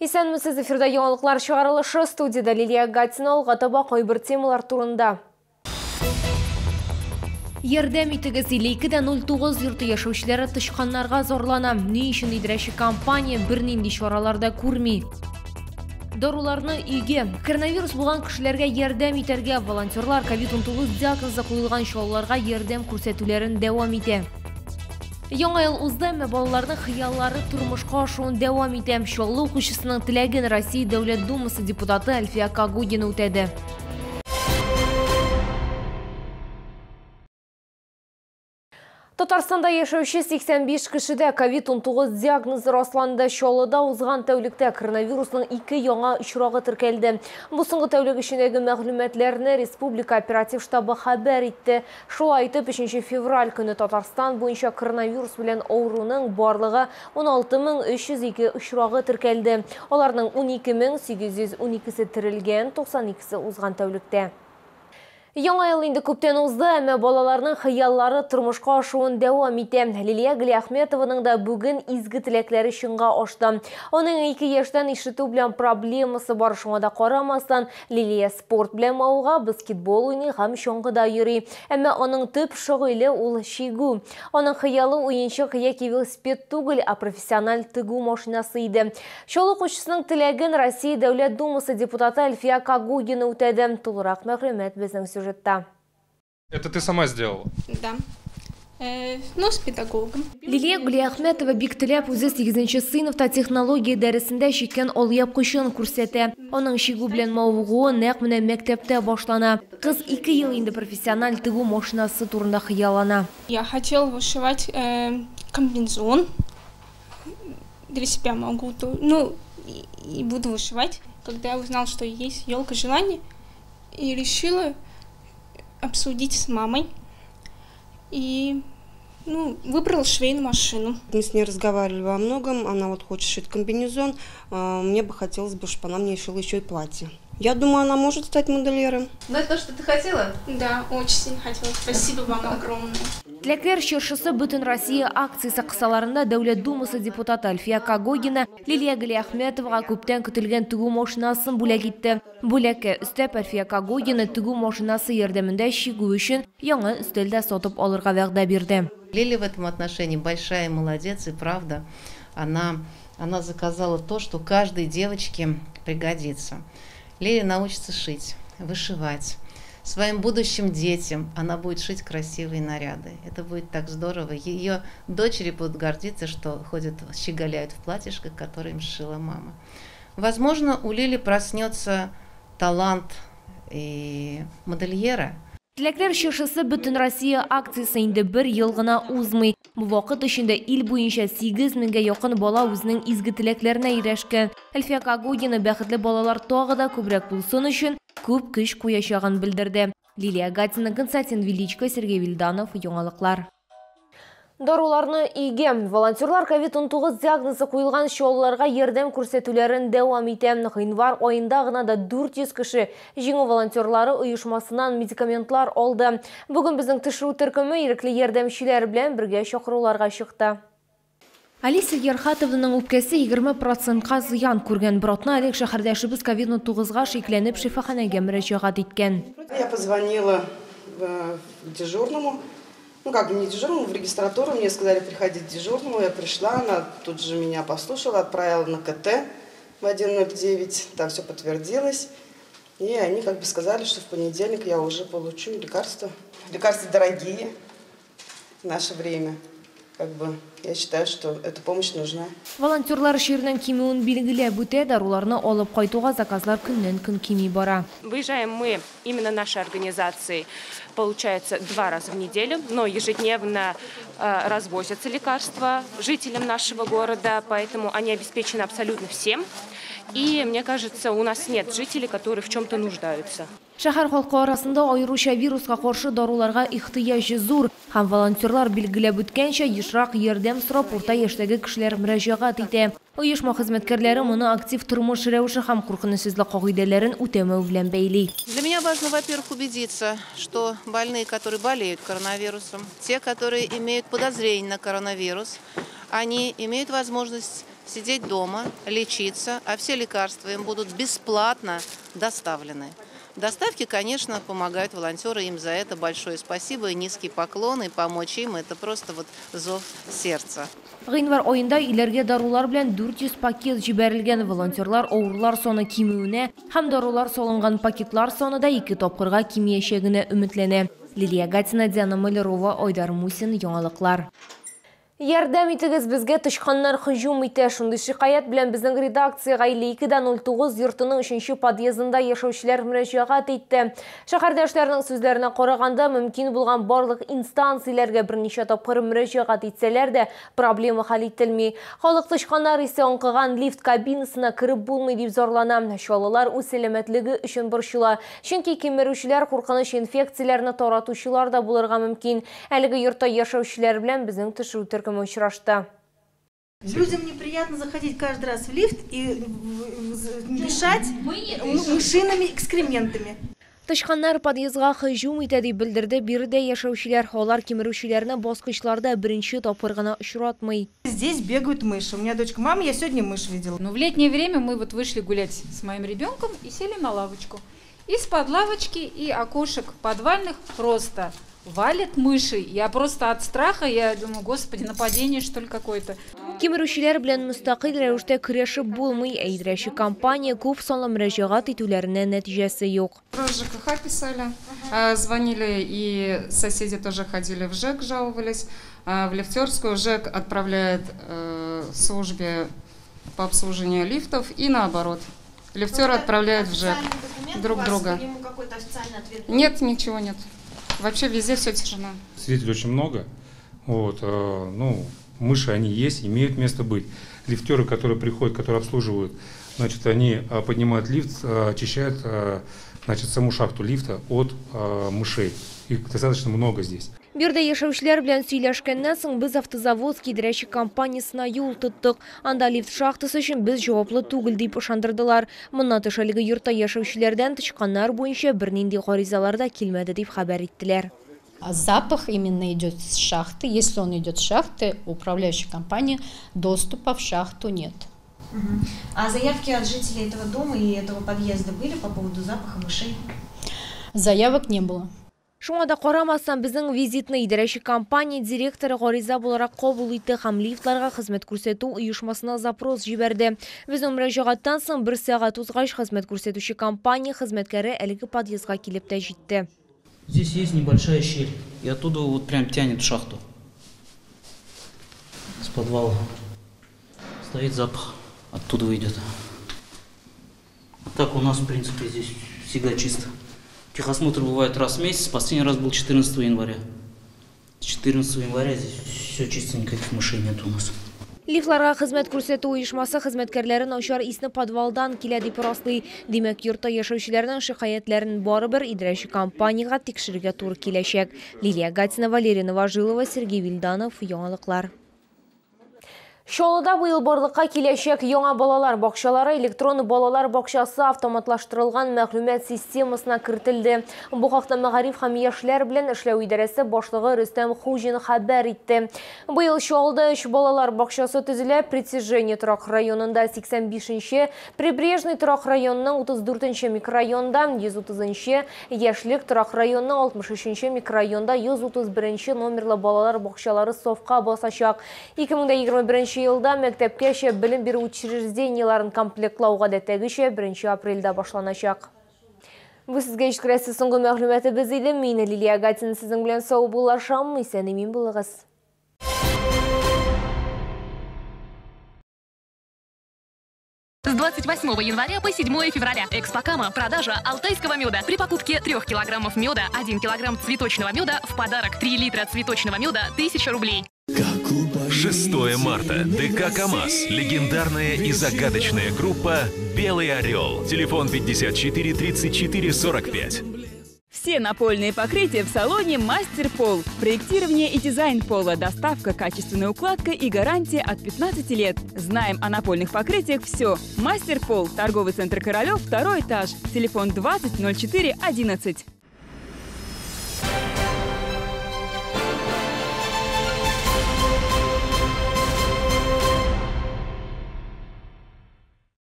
Исәнмесез, эфирда яңалыклар чыгарылышы, студияда Лилия Гатина, алгатаба кайбер темалар турында. Ярдәм итегез, 2.09 йорты яшәүчеләре тышканнарга зарлана. Ни өчен идрәче компания бернинди чараларда күрми. Даруларны өйгә, коронавирус булган кешеләргә ярдәм итәргә волонтерлар COVID-19 диагнозы куелган шауларга ярдәм күрсәтүләрен дәвам итә. Яңа ел узды, балаларның хыяллары тормышка ашуын дәвам итә. Шаулы укучысының теләген Россия Дәүләт Думасы депутаты Әлфия Кагудина үтәде. Татарстанда яшәүче 85 кешедә COVID-19 диагнозы расланды. Шалыда узган тәүлектә коронавирусның 2 яңа очрагы теркәлде. Бу соңгы тәүлек эчендәге мәгълүматларны Республика оператив штабы хәбәр итте. Шулай итеп, 3 февраль көне Татарстан буенча коронавирус белән авыруның барлыгы 16302 очрагы теркәлде. Аларның 12812се терелгән, 92се узган тәүлектә. Яңа ел инде күптән узды, әмма балаларның хыяллары тормышка ашуын дәвам итә. Лилия Галиәхметованың да бүген изге теләкләре чынга ашты. Аның 2 яшьтән ишетү белән проблемасы бар, шуңа да карамастан, Лилия спорт белән мавыга, баскетбол уйный һәм чаңгыда йөри. Әмма аның төп шөгыле ул чигү. Аның хыялы уенчык яки велосипед түгел, а профессиональ тегү машинасы иде. Шул укучысының теләген Россия Дәүләт Думасы депутаты Әлфия Кагудина үтәде. Тулырак мәгълүмат безнең сюжетта. Это ты сама сделала? Да. Ну, с педагогом. Лилия Галиәхметова бик теләп үзе 8-нче сыйныфта технология дәресендә чиккән алъяпкычын күрсәтә. Аның чигү белән мавыгуы нәкъ менә мәктәптә башлана. Кыз 2 ел инде профессиональ тегү машинасы турында хыяллана. Я хотела вышивать комбинезон. Для себя могу, ну, и буду вышивать. Когда я узнала, что есть елка желаний, и решила обсудить с мамой. И выбрала швейную машину. Мы с ней разговаривали во многом. Она вот хочет шить комбинезон. Мне бы хотелось бы, чтобы она мне шила еще и платье. Я думаю, она может стать модельером. Ну, это то, что ты хотела? Да, очень сильно хотела. Спасибо вам огромное. Теләкләр чыршысы Бөтен Россия акциясы кысаларында Дәүләт Думасы депутаты Әлфия Кагудина Лилия Галиәхметовага күптән көтелгән тегү машинасын бүләк итте. Бүләккә өстәп Әлфия Кагудина тегү машинасы ярдәмендә чигү өчен яңа өстәлдә сатып алырга вәгъдә бирде. Лилия в этом отношении большая молодец, и правда, она заказала то, что каждой девочке пригодится. Лилия научится шить, вышивать. Своим будущим детям она будет шить красивые наряды. Это будет так здорово. Ее дочери будут гордиться, что ходят, щеголяют в платьишках, которые им сшила мама. Возможно, у Лили проснется талант и модельера. Теләкләр чыршысы Бөтен Россия акциясы инде 1 ел гына узмый. Бу вакыт эчендә ил буенча 8000гә якын бала үзенең изге теләкләренә ирешкән. Әлфия Кагудина бәхетле балалар тагы да күбрәк булсын өчен күп көч куячагын белдерде. Лилия Гатина, Константин Величко, Сергей Вильданов, яңалыклар. Даруларны өйгә. Волонтерлар COVID-19 диагнозы куелган шауларга ярдәм күрсәтүләрен дәвам итә. Гыйнвар аенда гына да 400 кеше җиңү волонтерлары оешмасыннан медикаментлар алды. Бүген безнең тышру төркеме ирекле ярдәмчеләр белән бергә чакыруларга чыкты. Алиса Ерхатовның үпкәсе 20%-ка зыян күргән. Братна Олег шәһәрдәшебез COVID-19-га шикләнеп шифаханәгә мөрәҗәгать иткән. Я позвонила дежурному. Ну, как не дежурному, в регистратуру. Мне сказали приходить к дежурному. Я пришла, она тут же меня послушала, отправила на КТ в 109. Там все подтвердилось. И они как бы сказали, что в понедельник я уже получу лекарства. Лекарства дорогие в наше время. Как бы я считаю, что эта помощь нужна. Волонтерлар ширнен кимеун билгеләп үтә, даруларны алып кайтуга заказлар көннән-көн кими бара. Выезжаем мы, именно нашей организации, получается 2 раза в неделю, но ежедневно развозятся лекарства жителям нашего города, поэтому они обеспечены абсолютно всем. И мне кажется, у нас нет жителей, которые в чем-то нуждаются. Шәһәр халкы арасында аеруча вируска каршы даруларга ихтыяҗы зур. Һәм волонтерлар билгеләп үткәнчә ешрак ярдәм сорап урта яшьтәге кешеләр мөрәҗәгать итә. Оешма хезмәткәрләре моны актив тормыш рәвеше һәм куркынычсызлык кагыйдәләрен үтәмәү белән бәйли. Для меня важно, во-первых, убедиться, что больные, которые болеют коронавирусом, те, которые имеют подозрение на коронавирус, они имеют возможность сидеть дома, лечиться, а все лекарства им будут бесплатно доставлены. Доставки, конечно, помогают волонтеры, им за это большое спасибо и низкий поклон, и помочь им – это просто вот зов сердца. Гыйнвар айында иләргә дарулар белән 400 пакет җибәрелгән. Волонтерлар авырлар саны кимүенә һәм дарулар салынган пакетлар саны да 2 тапкырга кимиячәгенә өметләнә. Лилия Гатина, Диана Малярова, Айдар Мусин, яңалыклар. Ярдәм итегез безгә тышканнар һөҗүм итә. Шундый шикаят белән безнең редакциягә 5209 йортының 3-нче подъездында яшәүчеләр мөрәҗәгать итте. Шәһәрдәшләрнең сүзләренә караганда, мөмкин булган барлык инстанцияләргә берничә тапкыр мөрәҗәгать итсәләр дә проблема хәл ителми. Халык тышканнар исә аңкыган лифт кабинасына кереп булмый дип зарлана. Чалалар үз сәламәтлеге өчен борчыла. Чөнки кимерүчеләр куркыныч инфекцияләрне таратучылар да булырга мөмкин. Әлеге йортта яшәүчеләр белән безнең төшү учрашта. Людям неприятно заходить каждый раз в лифт и дышать мышиными экскрементами. Тышканнар подъездга һөҗүм итә дип белдерде. Биредә яшәүчеләр алар кимерүчеләрне баскычларда беренче тапкыр гына очратмый. Здесь бегают мыши. У меня дочка: мама, я сегодня мышь видела. Но в летнее время мы вот вышли гулять с моим ребенком и сели на лавочку. Из-под лавочки и окошек подвальных просто валят мыши. Я просто от страха, я думаю, господи, нападение что ли какое-то. Кимерүчеләр белән мустакил рәвештә көрәшеп булмый. Әйдрәши компания күп санлы мөрәҗәгать итүләренә нәтиҗәсе юк. Про ЖКХ писали, звонили, и соседи тоже ходили в ЖЭК, жаловались. В лифтерскую ЖЭК отправляет службе по обслуживанию лифтов и наоборот. Лифтер отправляет в ЖЭК друг друга. Нет, ничего нет. Вообще везде все тишина. Свидетелей очень много. Вот, мыши они есть, имеют место быть. Лифтеры, которые приходят, которые обслуживают, значит, они поднимают лифт, очищают, значит, саму шахту лифта от мышей. Их достаточно много здесь. Бирдә яшәүчеләр белән сөйләшкәннән соң без автозавод кидерәче компаниясына юл тоттык. Анда лифт шахтасы өчен без җаваплы түгел дип ышандырдылар. Моннан тыш әлеге йортта яшәүчеләрдән тышканнар буенча бернинди гаризалар да килмәде дип хәбәр иттеләр. Запах именно идет с шахты. Если он идет с шахты, у управляющей компании доступа в шахту нет. А заявки от жителей этого дома и этого подъезда были по поводу запаха мышей? Заявок не было. Шуңа да карамастан безнең визитны идарәче компания директоры гариза буларак кабул итте һәм лифтларга хезмәт күрсәтү оешмасына запрос җибәрде. Безнең мөрәҗәгатьтән соң 1 сәгать узгач хезмәт күрсәтүче компания хезмәткәре әлеге подъездга килеп тә җитте. Здесь есть небольшая щель, и оттуда вот прям тянет в шахту. С подвала. Стоит запах, оттуда выйдет. Так у нас, в принципе, здесь всегда чисто. Техосмотр бывает раз в месяц, последний раз был 14 января. С 14 января здесь все чисто, никаких мышей нет у нас. Лифтларга хезмәт күрсәтү оешмасы хезмәткәрләрен очар исне подвалдан килә дип раслый. Димәк, йортта яшәүчеләрнең шикаятьләрен барыбер идарәче компанияга тикшерергә туры киләчәк. Лилия Гатина, Валерия Новожилова, Сергей Вильданов, яңалыклар. Чаллыда быел барлыкка киләчәк яңа балалар бакчалары электрон балалар бакчасы автоматлаштырылган мәгълүмат системасына кертелде. Бу хакта Мәгариф һәм яшьләр белән эшләү идарәсе башлыгы Рөстәм Хуҗин хәбәр итте. Быел Чаллыда 3 балалар бакчасы төзелә. Притяжение торак районында 85-нче, Прибрежный торак районының 34-нче микрорайонда, 130-нче, Яшьлек торак районының 63-нче микрорайонда 131-нче номерлы балалар бакчалары совка басачак. 2021 елда мәктәпкәчә белем бирү учреждениеларын комплектлауга дәтәгечә 1 апрельдә башланачак. Бу сезгә җиткерәсе соңгы мәгълүматы без иде. Мин Лилия Гатина сезнең белән сау булашам. Исән-имин булыгыз. С 28 января по 7 февраля. Экспокама. Продажа алтайского меда. При покупке 3 килограммов меда, 1 килограмм цветочного меда в подарок. 3 литра цветочного меда, 1000 рублей. 6 марта. ДК КамАЗ. Легендарная и загадочная группа «Белый орел». Телефон 54 34 45. Все напольные покрытия в салоне «Мастер Пол». Проектирование и дизайн пола, доставка, качественная укладка и гарантия от 15 лет. Знаем о напольных покрытиях все. «Мастер Пол». Торговый центр Королев, 2-й этаж. Телефон 20 04 11.